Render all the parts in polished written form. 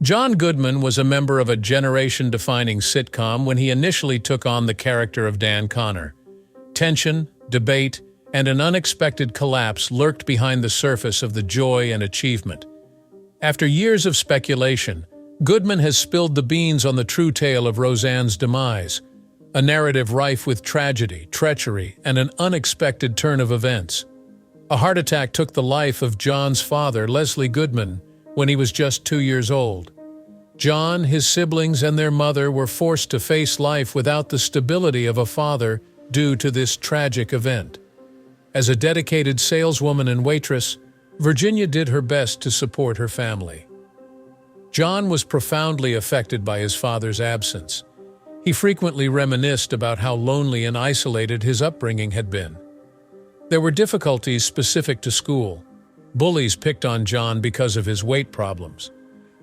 John Goodman was a member of a generation-defining sitcom when he initially took on the character of Dan Connor. Tension, debate, and an unexpected collapse lurked behind the surface of the joy and achievement. After years of speculation, Goodman has spilled the beans on the true tale of Roseanne's demise, a narrative rife with tragedy, treachery, and an unexpected turn of events. A heart attack took the life of John's father, Leslie Goodman, when he was just 2 years old. John, his siblings, and their mother were forced to face life without the stability of a father due to this tragic event. As a dedicated saleswoman and waitress, Virginia did her best to support her family. John was profoundly affected by his father's absence. He frequently reminisced about how lonely and isolated his upbringing had been. There were difficulties specific to school. Bullies picked on John because of his weight problems.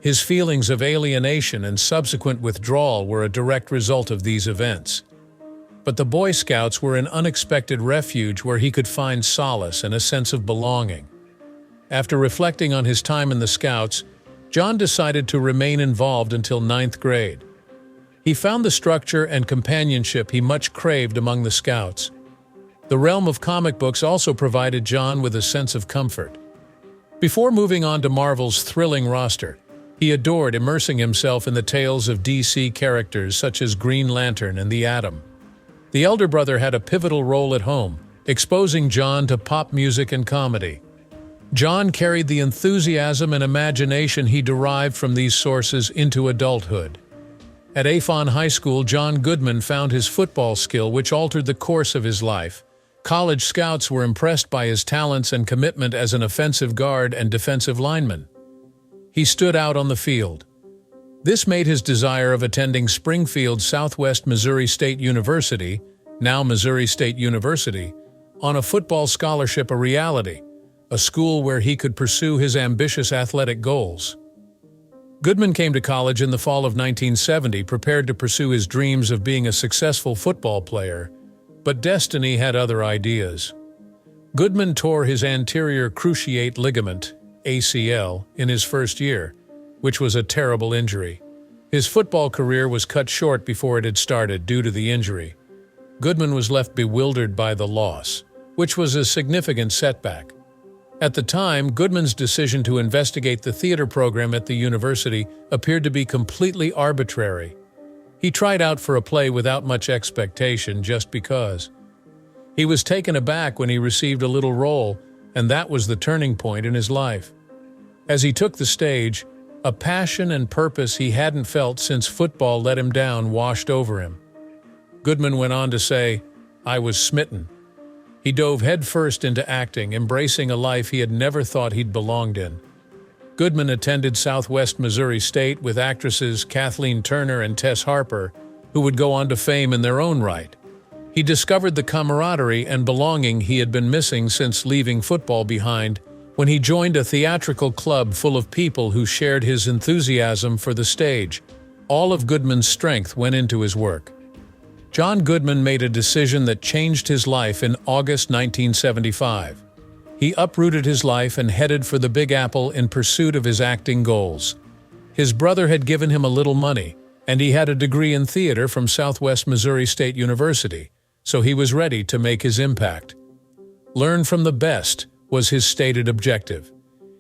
His feelings of alienation and subsequent withdrawal were a direct result of these events. But the Boy Scouts were an unexpected refuge where he could find solace and a sense of belonging. After reflecting on his time in the Scouts, John decided to remain involved until 9th grade. He found the structure and companionship he much craved among the Scouts. The realm of comic books also provided John with a sense of comfort. Before moving on to Marvel's thrilling roster, he adored immersing himself in the tales of DC characters such as Green Lantern and the Atom. The elder brother had a pivotal role at home, exposing John to pop music and comedy. John carried the enthusiasm and imagination he derived from these sources into adulthood. At Afon High School, John Goodman found his football skill, which altered the course of his life. College scouts were impressed by his talents and commitment as an offensive guard and defensive lineman. He stood out on the field. This made his desire of attending Springfield Southwest Missouri State University, now Missouri State University, on a football scholarship a reality, a school where he could pursue his ambitious athletic goals. Goodman came to college in the fall of 1970, prepared to pursue his dreams of being a successful football player, but destiny had other ideas. Goodman tore his anterior cruciate ligament, ACL, in his first year, which was a terrible injury. His football career was cut short before it had started due to the injury. Goodman was left bewildered by the loss, which was a significant setback. At the time, Goodman's decision to investigate the theater program at the university appeared to be completely arbitrary. He tried out for a play without much expectation just because. He was taken aback when he received a little role, and that was the turning point in his life. As he took the stage, a passion and purpose he hadn't felt since football let him down washed over him. Goodman went on to say, "I was smitten." He dove headfirst into acting, embracing a life he had never thought he'd belonged in. Goodman attended Southwest Missouri State with actresses Kathleen Turner and Tess Harper, who would go on to fame in their own right. He discovered the camaraderie and belonging he had been missing since leaving football behind when he joined a theatrical club full of people who shared his enthusiasm for the stage. All of Goodman's strength went into his work. John Goodman made a decision that changed his life in August 1975. He uprooted his life and headed for the Big Apple in pursuit of his acting goals. His brother had given him a little money, and he had a degree in theater from Southwest Missouri State University, so he was ready to make his impact. Learn from the best was his stated objective.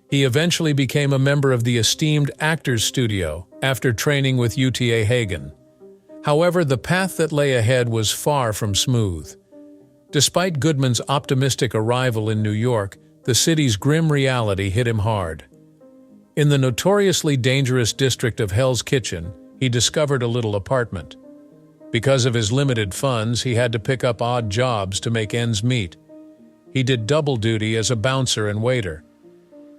He eventually became a member of the esteemed Actors Studio after training with UTA Hagen. However, the path that lay ahead was far from smooth. Despite Goodman's optimistic arrival in New York, the city's grim reality hit him hard. In the notoriously dangerous district of Hell's Kitchen, he discovered a little apartment. Because of his limited funds, he had to pick up odd jobs to make ends meet. He did double duty as a bouncer and waiter.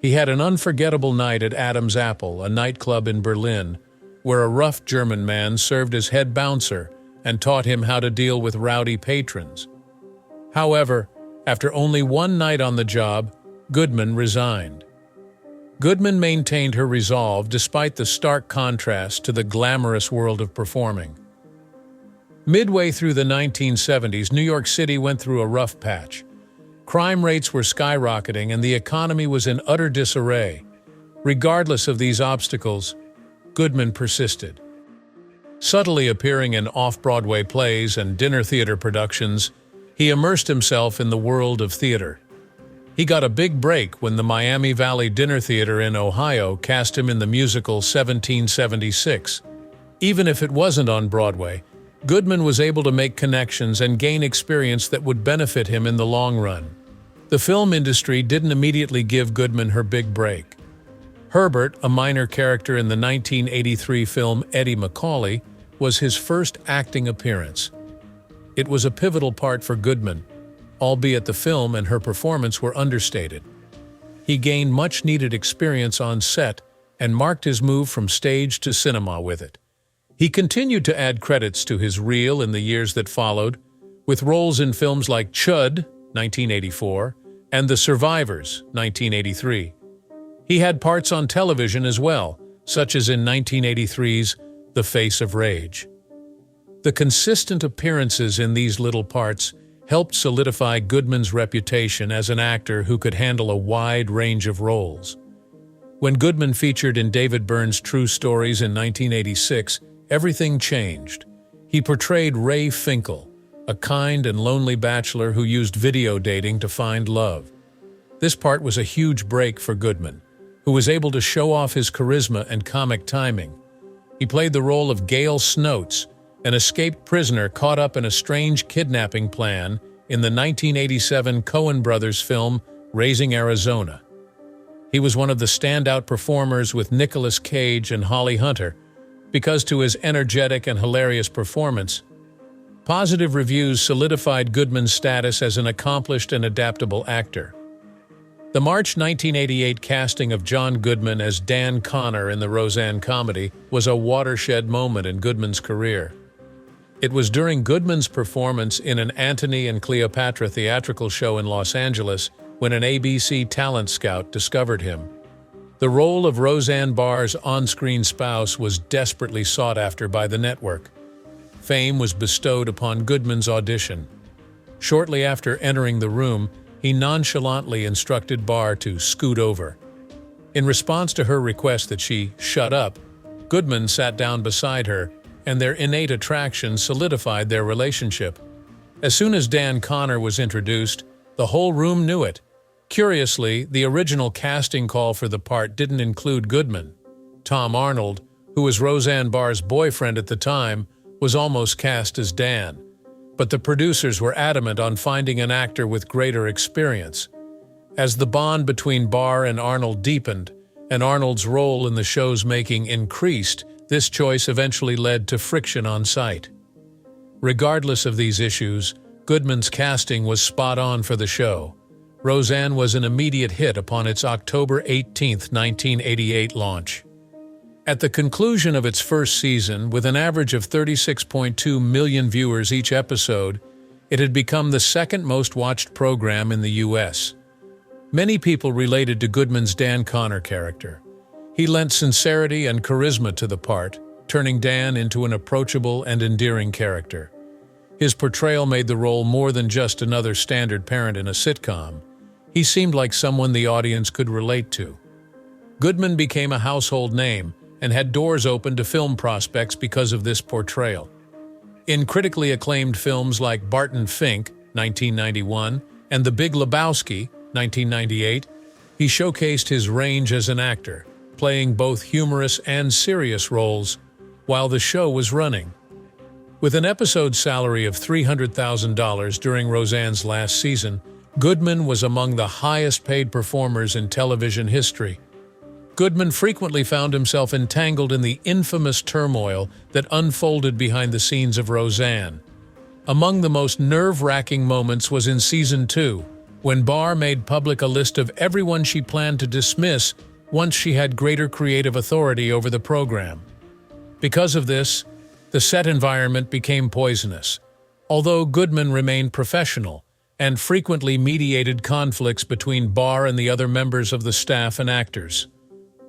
He had an unforgettable night at Adam's Apple, a nightclub in Berlin, where a rough German man served as head bouncer and taught him how to deal with rowdy patrons. However, after only one night on the job, Goodman resigned. Goodman maintained her resolve despite the stark contrast to the glamorous world of performing. Midway through the 1970s, New York City went through a rough patch. Crime rates were skyrocketing and the economy was in utter disarray. Regardless of these obstacles, Goodman persisted. Subtly appearing in off-Broadway plays and dinner theater productions, he immersed himself in the world of theater. He got a big break when the Miami Valley Dinner Theater in Ohio cast him in the musical 1776. Even if it wasn't on Broadway, Goodman was able to make connections and gain experience that would benefit him in the long run. The film industry didn't immediately give Goodman her big break. Herbert, a minor character in the 1983 film Eddie Macaulay, was his first acting appearance. It was a pivotal part for Goodman, albeit the film and her performance were understated. He gained much-needed experience on set and marked his move from stage to cinema with it. He continued to add credits to his reel in the years that followed, with roles in films like Chud, 1984, and The Survivors, 1983. He had parts on television as well, such as in 1983's The Face of Rage. The consistent appearances in these little parts helped solidify Goodman's reputation as an actor who could handle a wide range of roles. When Goodman featured in David Byrne's True Stories in 1986, everything changed. He portrayed Ray Finkel, a kind and lonely bachelor who used video dating to find love. This part was a huge break for Goodman, who was able to show off his charisma and comic timing. He played the role of Gail Snotes, an escaped prisoner caught up in a strange kidnapping plan in the 1987 Coen brothers film Raising Arizona. He was one of the standout performers with Nicolas Cage and Holly Hunter because to his energetic and hilarious performance. Positive reviews solidified Goodman's status as an accomplished and adaptable actor. The March 1988 casting of John Goodman as Dan Connor in the Roseanne comedy was a watershed moment in Goodman's career. It was during Goodman's performance in an Antony and Cleopatra theatrical show in Los Angeles when an ABC talent scout discovered him. The role of Roseanne Barr's on-screen spouse was desperately sought after by the network. Fame was bestowed upon Goodman's audition. Shortly after entering the room, he nonchalantly instructed Barr to scoot over. In response to her request that she shut up, Goodman sat down beside her, and their innate attraction solidified their relationship. As soon as Dan Connor was introduced, the whole room knew it. Curiously, the original casting call for the part didn't include Goodman. Tom Arnold, who was Roseanne Barr's boyfriend at the time, was almost cast as Dan. But the producers were adamant on finding an actor with greater experience. As the bond between Barr and Arnold deepened, and Arnold's role in the show's making increased, this choice eventually led to friction on site. Regardless of these issues, Goodman's casting was spot on for the show. Roseanne was an immediate hit upon its October 18, 1988 launch. At the conclusion of its first season, with an average of 36.2 million viewers each episode, it had become the second most watched program in the U.S. Many people related to Goodman's Dan Connor character. He lent sincerity and charisma to the part, turning Dan into an approachable and endearing character. His portrayal made the role more than just another standard parent in a sitcom. He seemed like someone the audience could relate to. Goodman became a household name and had doors open to film prospects because of this portrayal. In critically acclaimed films like Barton Fink, 1991, and The Big Lebowski, 1998, he showcased his range as an actor, playing both humorous and serious roles while the show was running. With an episode salary of $300,000 during Roseanne's last season, Goodman was among the highest-paid performers in television history. Goodman frequently found himself entangled in the infamous turmoil that unfolded behind the scenes of Roseanne. Among the most nerve-wracking moments was in Season 2, when Barr made public a list of everyone she planned to dismiss once she had greater creative authority over the program. Because of this, the set environment became poisonous, although Goodman remained professional and frequently mediated conflicts between Barr and the other members of the staff and actors.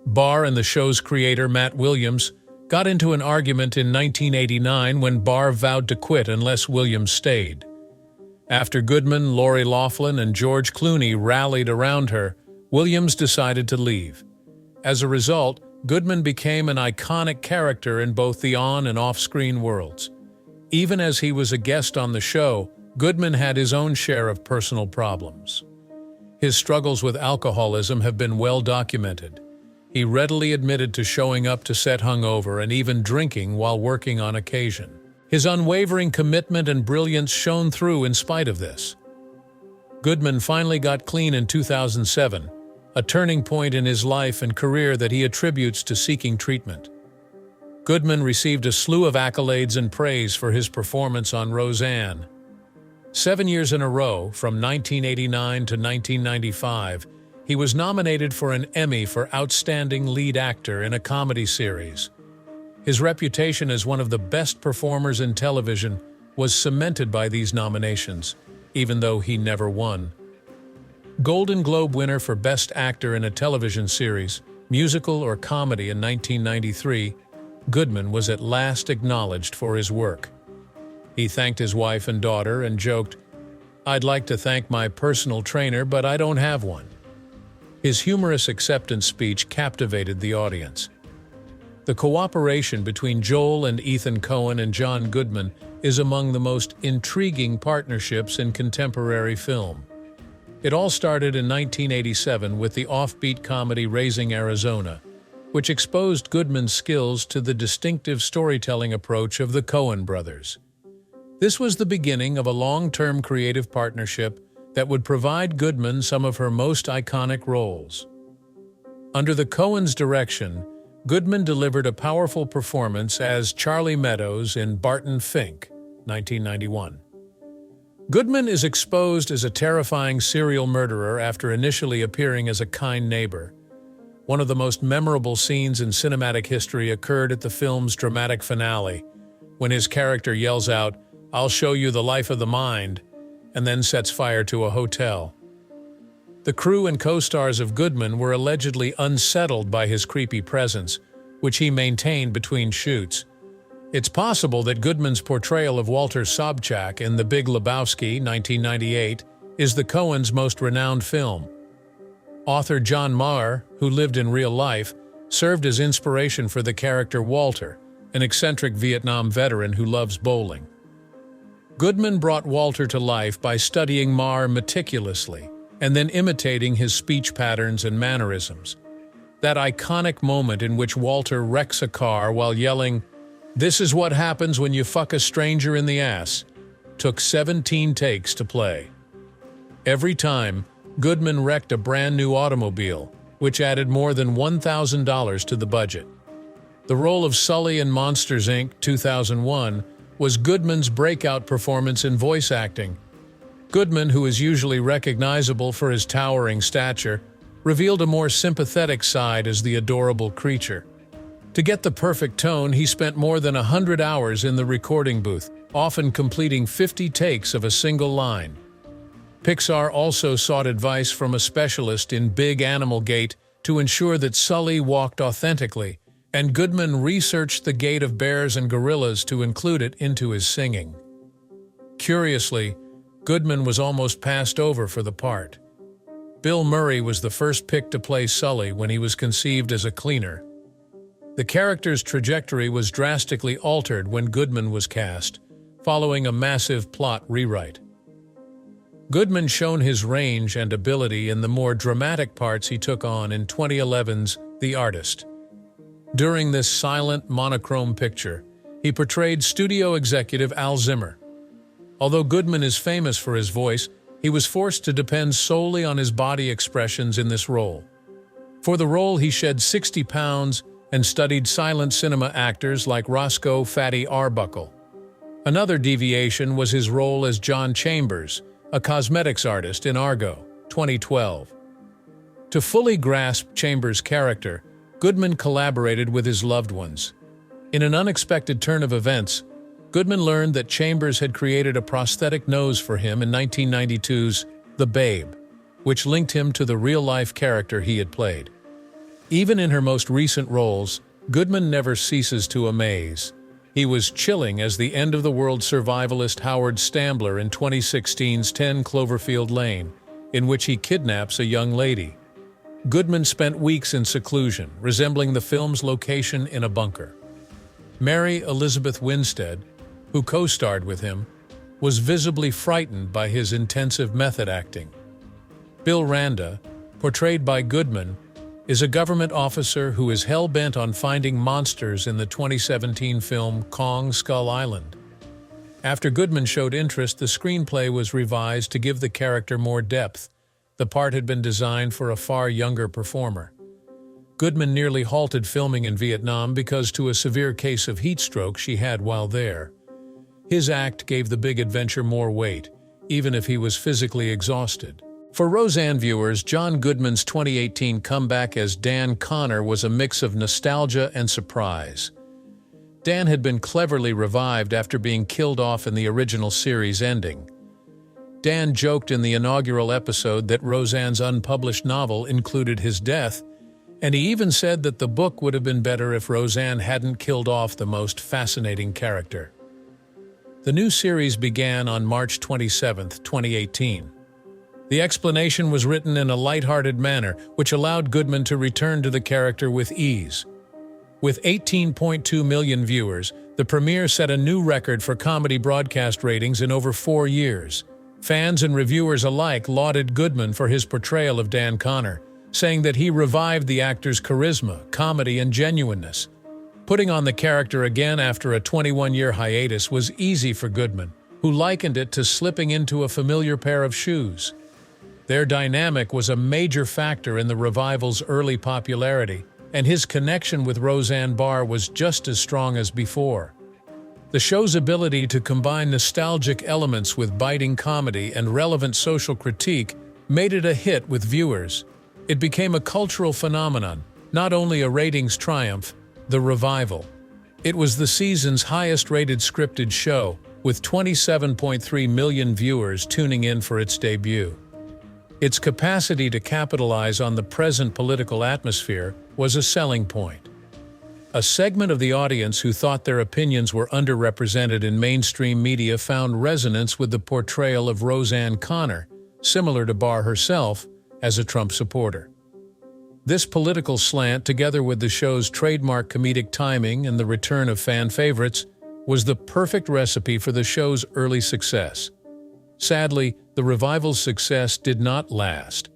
Barr and the show's creator, Matt Williams, got into an argument in 1989 when Barr vowed to quit unless Williams stayed. After Goodman, Lori Loughlin, and George Clooney rallied around her, Williams decided to leave. As a result, Goodman became an iconic character in both the on- and off-screen worlds. Even as he was a guest on the show, Goodman had his own share of personal problems. His struggles with alcoholism have been well documented. He readily admitted to showing up to set hungover and even drinking while working on occasion. His unwavering commitment and brilliance shone through in spite of this. Goodman finally got clean in 2007, a turning point in his life and career that he attributes to seeking treatment. Goodman received a slew of accolades and praise for his performance on Roseanne. 7 years in a row, from 1989 to 1995, he was nominated for an Emmy for Outstanding Lead Actor in a Comedy Series. His reputation as one of the best performers in television was cemented by these nominations, even though he never won. Golden Globe winner for Best Actor in a Television Series, Musical or Comedy in 1993, Goodman was at last acknowledged for his work. He thanked his wife and daughter and joked, "I'd like to thank my personal trainer, but I don't have one." His humorous acceptance speech captivated the audience. The cooperation between Joel and Ethan Coen and John Goodman is among the most intriguing partnerships in contemporary film. It all started in 1987 with the offbeat comedy Raising Arizona, which exposed Goodman's skills to the distinctive storytelling approach of the Coen brothers. This was the beginning of a long-term creative partnership that would provide Goodman some of her most iconic roles. Under the Coens' direction, Goodman delivered a powerful performance as Charlie Meadows in Barton Fink, 1991. Goodman is exposed as a terrifying serial murderer after initially appearing as a kind neighbor. One of the most memorable scenes in cinematic history occurred at the film's dramatic finale, when his character yells out, "I'll show you the life of the mind," and then sets fire to a hotel. The crew and co-stars of Goodman were allegedly unsettled by his creepy presence, which he maintained between shoots. It's possible that Goodman's portrayal of Walter Sobchak in The Big Lebowski, 1998, is the Coens' most renowned film. Author John Maher, who lived in real life, served as inspiration for the character Walter, an eccentric Vietnam veteran who loves bowling. Goodman brought Walter to life by studying Maher meticulously and then imitating his speech patterns and mannerisms. That iconic moment in which Walter wrecks a car while yelling, "This is what happens when you fuck a stranger in the ass," took 17 takes to play. Every time, Goodman wrecked a brand new automobile, which added more than $1,000 to the budget. The role of Sully in Monsters, Inc. 2001 was Goodman's breakout performance in voice acting. Goodman, who is usually recognizable for his towering stature, revealed a more sympathetic side as the adorable creature. To get the perfect tone, he spent more than 100 hours in the recording booth, often completing 50 takes of a single line. Pixar also sought advice from a specialist in Big Animal Gait to ensure that Sully walked authentically, and Goodman researched the gait of bears and gorillas to include it into his singing. Curiously, Goodman was almost passed over for the part. Bill Murray was the first pick to play Sully when he was conceived as a cleaner. The character's trajectory was drastically altered when Goodman was cast, following a massive plot rewrite. Goodman shone his range and ability in the more dramatic parts he took on in 2011's The Artist. During this silent, monochrome picture, he portrayed studio executive Al Zimmer. Although Goodman is famous for his voice, he was forced to depend solely on his body expressions in this role. For the role, he shed 60 pounds and studied silent cinema actors like Roscoe "Fatty" Arbuckle. Another deviation was his role as John Chambers, a cosmetics artist in Argo, 2012. To fully grasp Chambers' character, Goodman collaborated with his loved ones. In an unexpected turn of events, Goodman learned that Chambers had created a prosthetic nose for him in 1992's The Babe, which linked him to the real-life character he had played. Even in her most recent roles, Goodman never ceases to amaze. He was chilling as the end-of-the-world survivalist Howard Stambler in 2016's 10 Cloverfield Lane, in which he kidnaps a young lady. Goodman spent weeks in seclusion, resembling the film's location in a bunker. Mary Elizabeth Winstead, who co-starred with him, was visibly frightened by his intensive method acting. Bill Randa, portrayed by Goodman, is a government officer who is hell-bent on finding monsters in the 2017 film Kong Skull Island. After Goodman showed interest, the screenplay was revised to give the character more depth. The part had been designed for a far younger performer. Goodman nearly halted filming in Vietnam because of a severe case of heat stroke she had while there. His act gave the big adventure more weight, even if he was physically exhausted. For Roseanne viewers, John Goodman's 2018 comeback as Dan Connor was a mix of nostalgia and surprise. Dan had been cleverly revived after being killed off in the original series ending. Dan joked in the inaugural episode that Roseanne's unpublished novel included his death, and he even said that the book would have been better if Roseanne hadn't killed off the most fascinating character. The new series began on March 27, 2018. The explanation was written in a lighthearted manner, which allowed Goodman to return to the character with ease. With 18.2 million viewers, the premiere set a new record for comedy broadcast ratings in over 4 years. Fans and reviewers alike lauded Goodman for his portrayal of Dan Connor, saying that he revived the actor's charisma, comedy, and genuineness. Putting on the character again after a 21-year hiatus was easy for Goodman, who likened it to slipping into a familiar pair of shoes. Their dynamic was a major factor in the revival's early popularity, and his connection with Roseanne Barr was just as strong as before. The show's ability to combine nostalgic elements with biting comedy and relevant social critique made it a hit with viewers. It became a cultural phenomenon, not only a ratings triumph. The revival. It was the season's highest-rated scripted show, with 27.3 million viewers tuning in for its debut. Its capacity to capitalize on the present political atmosphere was a selling point. A segment of the audience who thought their opinions were underrepresented in mainstream media found resonance with the portrayal of Roseanne Connor, similar to Barr herself, as a Trump supporter. This political slant, together with the show's trademark comedic timing and the return of fan favorites, was the perfect recipe for the show's early success. Sadly, the revival's success did not last.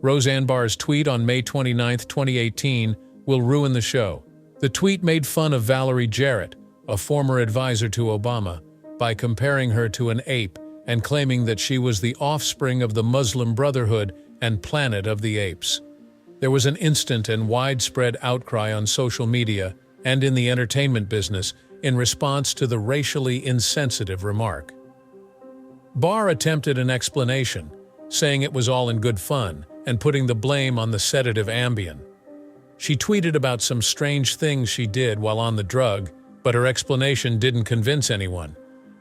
Roseanne Barr's tweet on May 29, 2018, will ruin the show. The tweet made fun of Valerie Jarrett, a former advisor to Obama, by comparing her to an ape and claiming that she was the offspring of the Muslim Brotherhood and Planet of the Apes. There was an instant and widespread outcry on social media and in the entertainment business in response to the racially insensitive remark. Barr attempted an explanation, saying it was all in good fun and putting the blame on the sedative Ambien. She tweeted about some strange things she did while on the drug, but her explanation didn't convince anyone.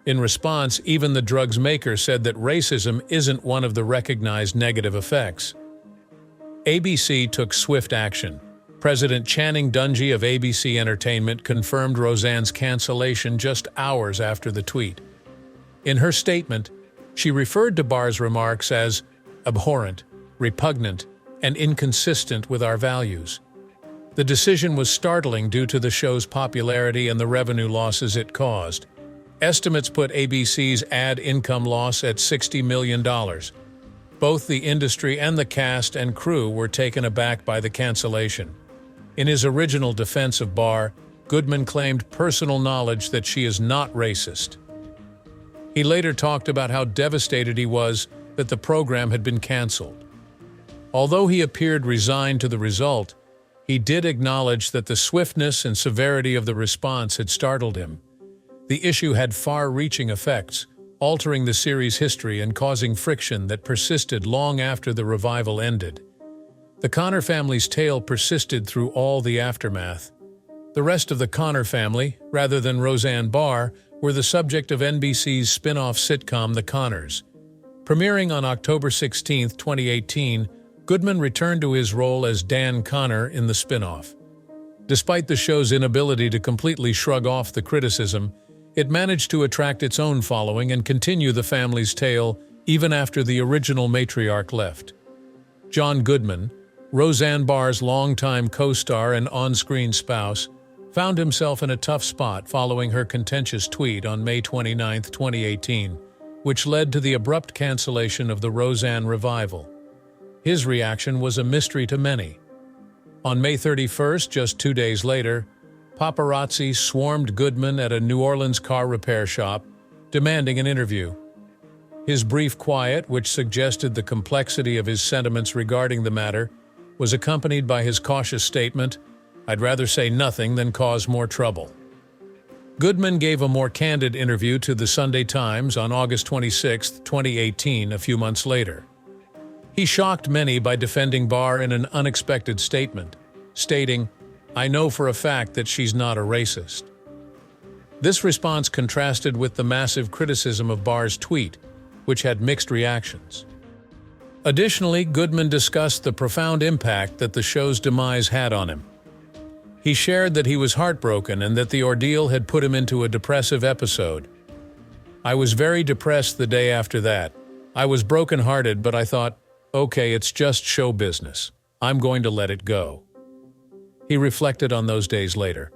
In response, even the drug's maker said that racism isn't one of the recognized negative effects. ABC took swift action. President Channing Dungey of ABC Entertainment confirmed Roseanne's cancellation just hours after the tweet. In her statement, she referred to Barr's remarks as abhorrent, repugnant, and inconsistent with our values. The decision was startling due to the show's popularity and the revenue losses it caused. Estimates put ABC's ad income loss at $60 million. Both the industry and the cast and crew were taken aback by the cancellation. In his original defense of Barr, Goodman claimed personal knowledge that she is not racist. He later talked about how devastated he was that the program had been canceled. Although he appeared resigned to the result, he did acknowledge that the swiftness and severity of the response had startled him. The issue had far-reaching effects, altering the series' history and causing friction that persisted long after the revival ended. The Connor family's tale persisted through all the aftermath. The rest of the Connor family, rather than Roseanne Barr, were the subject of NBC's spin-off sitcom The Connors. Premiering on October 16, 2018, Goodman returned to his role as Dan Connor in the spin-off. Despite the show's inability to completely shrug off the criticism, it managed to attract its own following and continue the family's tale even after the original matriarch left. John Goodman, Roseanne Barr's longtime co-star and on-screen spouse, found himself in a tough spot following her contentious tweet on May 29, 2018, which led to the abrupt cancellation of the Roseanne revival. His reaction was a mystery to many. On May 31st, just 2 days later, paparazzi swarmed Goodman at a New Orleans car repair shop, demanding an interview. His brief quiet, which suggested the complexity of his sentiments regarding the matter, was accompanied by his cautious statement, "I'd rather say nothing than cause more trouble." Goodman gave a more candid interview to the Sunday Times on August 26, 2018, a few months later. He shocked many by defending Barr in an unexpected statement, stating, "I know for a fact that she's not a racist." This response contrasted with the massive criticism of Barr's tweet, which had mixed reactions. Additionally, Goodman discussed the profound impact that the show's demise had on him. He shared that he was heartbroken and that the ordeal had put him into a depressive episode. "I was very depressed the day after that. I was brokenhearted, but I thought, okay, it's just show business. I'm going to let it go." He reflected on those days later.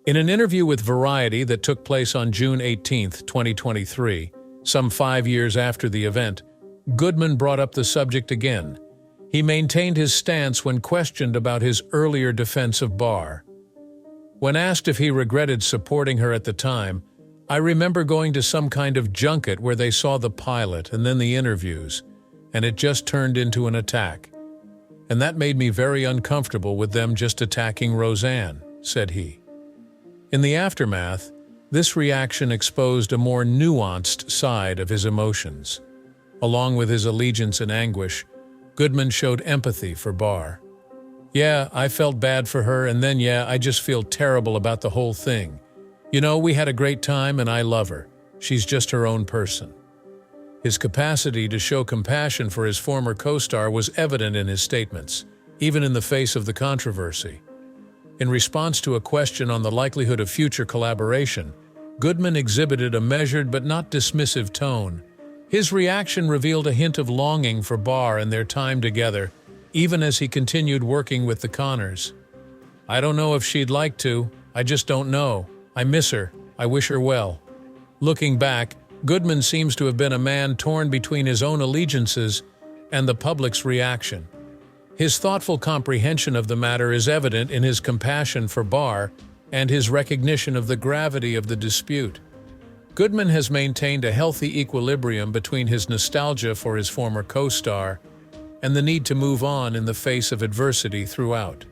In an interview with Variety that took place on June 18, 2023, some 5 years after the event, Goodman brought up the subject again. He maintained his stance when questioned about his earlier defense of Barr. When asked if he regretted supporting her at the time, "I remember going to some kind of junket where they saw the pilot and then the interviews, and it just turned into an attack. And that made me very uncomfortable with them just attacking Roseanne," said he. In the aftermath, this reaction exposed a more nuanced side of his emotions. Along with his allegiance and anguish, Goodman showed empathy for Barr. "Yeah, I felt bad for her, and then I just feel terrible about the whole thing. You know, we had a great time and I love her. She's just her own person." His capacity to show compassion for his former co-star was evident in his statements, even in the face of the controversy. In response to a question on the likelihood of future collaboration, Goodman exhibited a measured but not dismissive tone. His reaction revealed a hint of longing for Barr and their time together, even as he continued working with the Connors. "I don't know if she'd like to. I just don't know. I miss her. I wish her well." Looking back, Goodman seems to have been a man torn between his own allegiances and the public's reaction. His thoughtful comprehension of the matter is evident in his compassion for Barr and his recognition of the gravity of the dispute. Goodman has maintained a healthy equilibrium between his nostalgia for his former co-star and the need to move on in the face of adversity throughout.